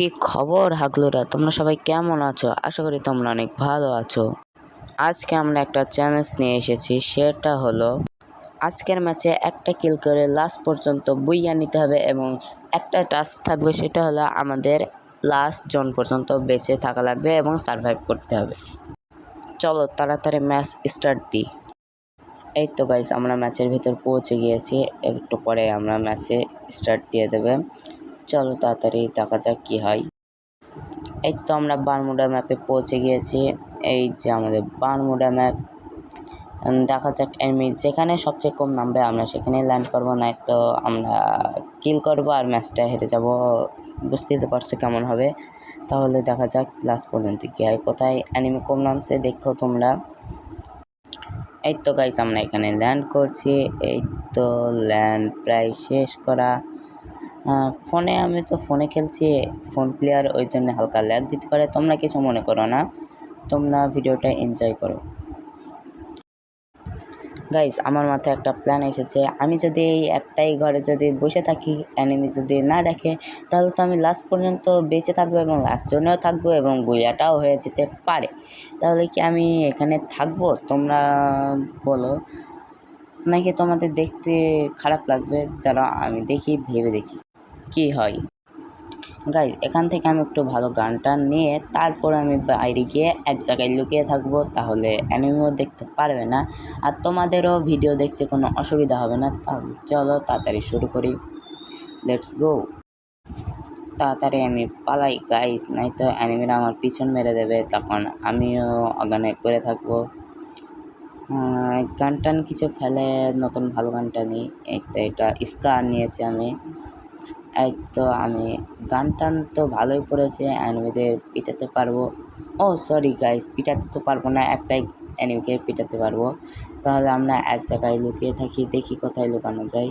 কি খবর হাগলুরা, তোমরা সবাই কেমন আছো? আশা করি তোমরা অনেক ভালো আছো। আজকে আমরা একটা চ্যালেঞ্জ নিয়ে এসেছি, সেটা হলো আজকের ম্যাচে একটা কিল করে লাস্ট পর্যন্ত বুইয়া নিতে হবে এবং একটা টাস্ক থাকবে, সেটা হলো আমাদের লাস্ট জন পর্যন্ত বেঁচে থাকা লাগবে এবং সার্ভাইভ করতে হবে। চলো তাড়াতাড়ি ম্যাচ স্টার্ট দিই। এই তো গাইস, আমরা ম্যাচের ভিতর পৌঁছে গিয়েছি, একটু পরে আমরা ম্যাচে স্টার্ট দিয়ে দেবে। চলো তাড়াতাড়ি দেখা যাক কি হয়। এই তো আমরা বারমুডা ম্যাপে পৌঁছে গিয়েছি। এই যে আমাদের বারমুডা ম্যাপ, দেখা যাক এনিমি যেখানে সবচেয়ে কম নামবে আমরা সেখানে ল্যান্ড করবো, নাই তো আমরা কিল করবো আর ম্যাচটা হেরে যাব। বুঝতেই তো পারছো কেমন হবে। তাহলে দেখা যাক লাস্ট পর্যন্ত কী হয়। কোথায় এনিমি কম নামছে দেখো তোমরা। এই তো গাইস, আমরা এখানে ল্যান্ড করছি। এই তো ল্যান্ড প্রায় শেষ করা। ফোনে আমি তো ফোনে খেলছি, ফোন প্লেয়ার, ওই জন্য হালকা ল্যাগ দিতে পারে। তোমরা কিছু মনে করো না, তোমরা ভিডিওটা এনজয় করো। গাইস, আমার মাথায় একটা প্ল্যান এসেছে। আমি যদি এই একটাই ঘরে যদি বসে থাকি, এনিমি যদি না দেখে, তাহলে তো আমি লাস্ট পর্যন্ত বেঁচে থাকবো এবং লাস্ট জনেও থাকবো এবং বুইয়াটাও হয়ে যেতে পারে। তাহলে কি আমি এখানে থাকবো? তোমরা বলো, নাকি তোমাদের দেখতে খারাপ লাগবে? দাঁড়াও আমি দেখি, ভেবে দেখি কি হয়। গাইস, এখান থেকে আমি একটু ভালো গানটা নিয়ে তারপর আমি বাইরে গিয়ে এক জায়গায় লুকিয়ে থাকবো, তাহলে এনিমিও দেখতে পারবে না আর তোমাদেরও ভিডিও দেখতে কোনো অসুবিধা হবে না। তাহলে চলো তাড়াতাড়ি শুরু করি, লেটস গো। তাড়াতাড়ি আমি পালাই গাইস, নাই তো এনিমিরা আমার পিছন মেরে দেবে, তখন আমিও অজ্ঞানে পড়ে থাকবো। গান টান কিছু ফেলে নতুন ভালো গানটা নিই। এই তো এটা স্কার নিয়েছি আমি। এই তো আমি গান টান তো ভালোই পড়েছে, এনিমিদের পিটাতে পারবো। ও সরি গাইস, পিটাতে তো পারবো না, একটাই এনিমিকে পিটাতে পারবো। তাহলে আমরা এক জায়গায় লুকিয়ে থাকি, দেখি কোথায় লুকানো যায়।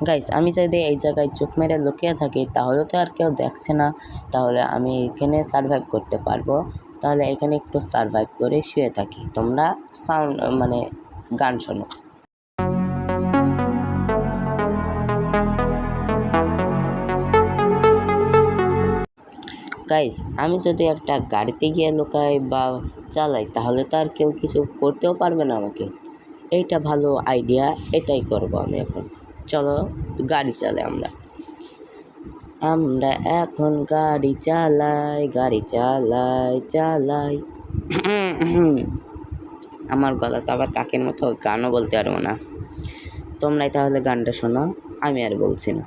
গাইস, আমি যদি এই জায়গায় চোখ মেরে লুকিয়ে থাকি তাহলে তো আর কেউ দেখছে না, তাহলে আমি এখানে সার্ভাইভ করতে পারবো। তাহলে এখানে একটু সার্ভাইভ করে শুয়ে থাকি, তোমরা সাউন্ড মানে গান শোনো। গাইস, আমি যদি একটা গাড়িতে গিয়ে লুকাই বা চালাই তাহলে তো আর কেউ কিছু করতেও পারবে না আমাকে। এইটা ভালো আইডিয়া, এটাই করবো আমি এখন। চলো গাড়ি চালাই আমরা এখন গাড়ি চালাই। আমার গলা তো আবার কাকের মতো, গানও বলতে পারবো না। তোমরাই তাহলে গানটা শোনো, আমি আর বলছি না।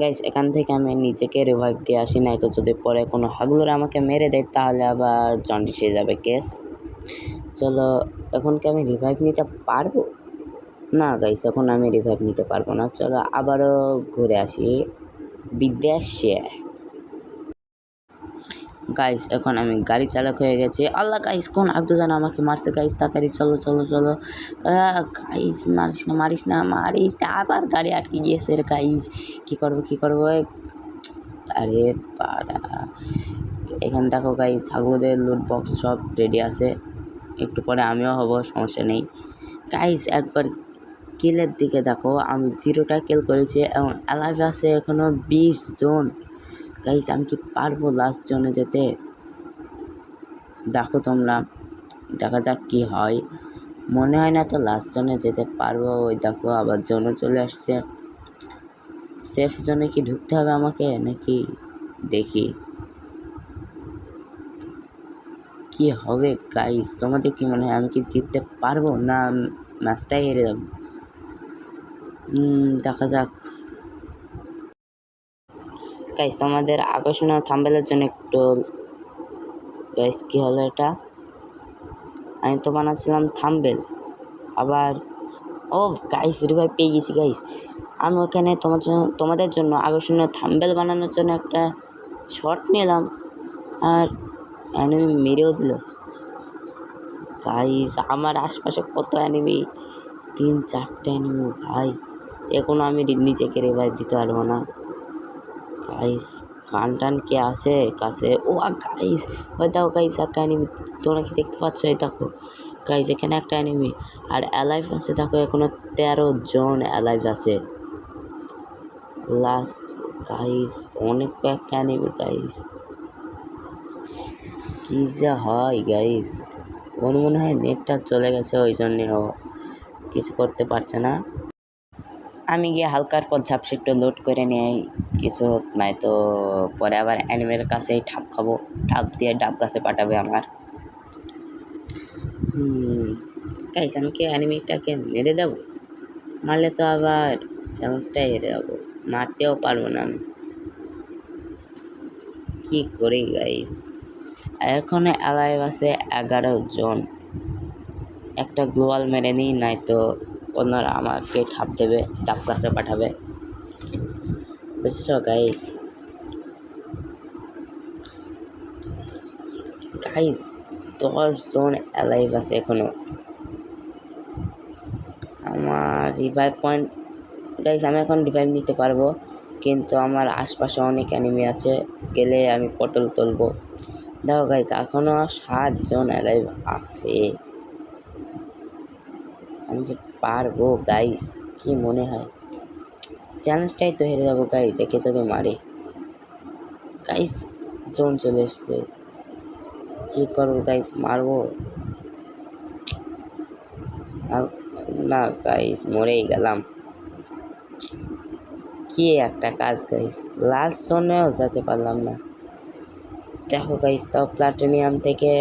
গাইস, এখান থেকে আমি নিজেকে রিভাইভ দিয়ে আসি, নাই তো যদি পরে কোনো হাগলুরা আমাকে মেরে দেয় তাহলে আবার জন্ডিস হয়ে যাবে কেস। চলো, এখন কি আমি রিভাইভ নিতে পারবো? না গাইস, এখন আমি রিভাইভ নিতে পারবো না। চলো আবারও ঘুরে আসি বিদেশে। গাইস, এখন আমি গাড়ি চালক হয়ে গেছি। আল্লাহ গাইস, কোন আব্দুজান আমাকে মারছে গাইস, তাড়াতাড়ি চলো। গাইস, মারিস না, আবার গাড়ি আটকে গিয়েছে রে গাইস। কী করবো? আরে পাড়া, এখানে দেখো গাইস, ছাগলদের লুট বক্স সব রেডি আছে, একটু পরে আমিও হব, সমস্যা নেই। গাইস, একবার কিলের দিকে দেখো, আমি 0টা কিল করেছি এবং অ্যালাইভ আছে এখনও 20 জন। গাইস, আমি কি পারবো লাস্ট জোনে যেতে? দেখো তোমরা, দেখা যাক কি হয়। মনে হয় না তো লাস্ট জোনে যেতে পারবো। ওই দেখো আবার জোনে চলে আসছে। সেফ জোনে কি ঢুকতে হবে আমাকে নাকি দেখি কি হবে গাইস? তোমাদের কি মনে হয় আমি কি জিততে পারবো না ম্যাচটাই হেরে যাবো? দেখা যাক গাইস। তোমাদের আকর্ষণীয় থাম্বনেলের জন্য একটু গাইস কি হলো এটা? আমি তো বানাচ্ছিলাম থাম্বনেল, আবার ও গাইস রিভাইভ পেয়ে গেছি গাইস। আমি ওখানে তোমাদের জন্য আকর্ষণীয় থাম্বনেল বানানোর জন্য একটা শট নিলাম আর অ্যানিমি মেরেও দিল গাইস। আমার আশপাশে কত অ্যানিমি, 3-4টা অ্যানিমি ভাই। এখন আমি নিজেকে রিভাইভ দিতে পারবো না গাইস। টান কে আছে কাছে? ও গাইস ওই দেখো গাইস একটা অ্যানিমি, তোমরা কি দেখতে পাচ্ছ? এই দেখো গাইস এখানে একটা অ্যানিমি আর অ্যালাইভ আছে দেখো, এখনো 13 জন অ্যালাইভ আছে লাস্ট গাইস। অনেক কয়েকটা অ্যানিমি গাইস, কি যা হয় গাইস। ওর মনে হয় নেটটা চলে গেছে, ওই জন্যে ও কিছু করতে পারছে না। আমি গিয়ে হালকার পর ঝাপসে একটু লোড করে নেই, কিছু নাই তো পরে আবার অ্যানিমের কাছেই ঠাপ খাবো, ঠাপ দিয়ে ডাব গাছে পাঠাবে আমার। গাইস আমি কি অ্যানিমিটাকে মেরে দেবো? মারলে তো আবার চ্যালেঞ্জটাই হেরে যাবো, মারতেও পারবো না আমি। কি করি গাইস? এখন অ্যালাইভ আছে 11 জন। একটা গ্লোয়াল মেরে নিই, নাই তো ওনারা আমাকে ঠাপ দেবে, ডাব গাছে পাঠাবে, বুঝছো গাইস? গাইস 10 জন অ্যালাইভ আছে এখনো। আমার রিভাইভ পয়েন্ট গাইস, আমি এখন রিভাইভ নিতে পারবো, কিন্তু আমার আশপাশে অনেক অ্যানিমি আছে, গেলে আমি পটল তুলবো। দেখো গাইস এখনো 7 জন অ্যালাইভ আছে। আমি কি পারবো গাইস? কি মনে হয়? চ্যালেঞ্জটাই তো হেরে যাবো গাইস একে যদি মারে। গাইস জোন চলে এসছে, কি করবো গাইস? মারবো না গাইস, মরেই গেলাম। কি একটা কাজ গাইস, লাস্ট জোনেও যেতে পারলাম না। দেখো গাইস তাও প্লাটিনিয়াম থেকে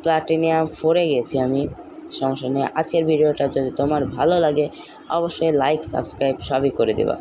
প্লাটিনিয়াম 4-এ গেছি আমি, সমস্যা নেই। আজকের ভিডিওটা যদি তোমার ভালো লাগে অবশ্যই লাইক সাবস্ক্রাইব সবই করে দেবা।